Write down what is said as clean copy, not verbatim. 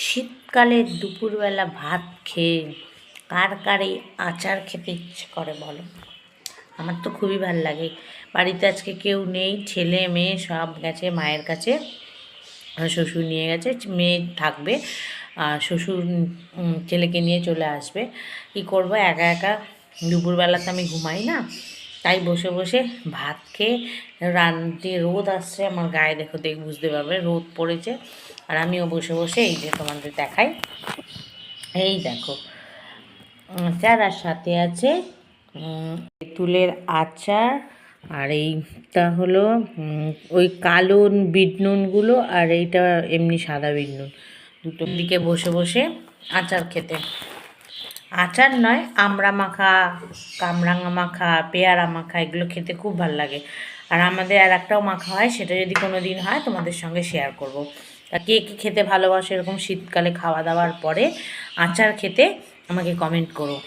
শীতকালে দুপুরবেলা ভাত খেয়ে কার কার এই আচার খেতে ইচ্ছে করে বলো? আমার তো খুবই ভালো লাগে। বাড়িতে আজকে কেউ নেই, ছেলে মেয়ে সব গেছে মায়ের কাছে, শ্বশুর নিয়ে গেছে, মেয়ে থাকবে আর শ্বশুর ছেলেকে নিয়ে চলে আসবে। কী করবো, একা একা দুপুরবেলা তো আমি ঘুমাই না, তাই বসে বসে ভাত খেয়ে রান্নাতে রোদ আসছে আমার গায়ে, দেখো বুঝতে পারবে রোদ পড়েছে। আর আমিও বসে বসে এই যে তোমাদের দেখাই, এই দেখো আচার, আর সাথে আছে তেঁতুলের আচার, আর এইটা হলো ওই কালো বিট নুনগুলো, আর এইটা এমনি সাদা বিট নুন, দুটো দিকে বসে বসে আচার খেতে। আচার নয়, আমড়া মাখা, কামরাঙা মাখা, পেয়ারা মাখা, এগুলো খেতে খুব ভালো লাগে। আর আমাদের আর একটাও মাখা হয়, সেটা যদি কোনো দিন হয় তোমাদের সঙ্গে শেয়ার করব। তা কে কী খেতে ভালোবাসে এরকম শীতকালে খাওয়া দাওয়ার পরে আচার খেতে, আমাকে কমেন্ট করো।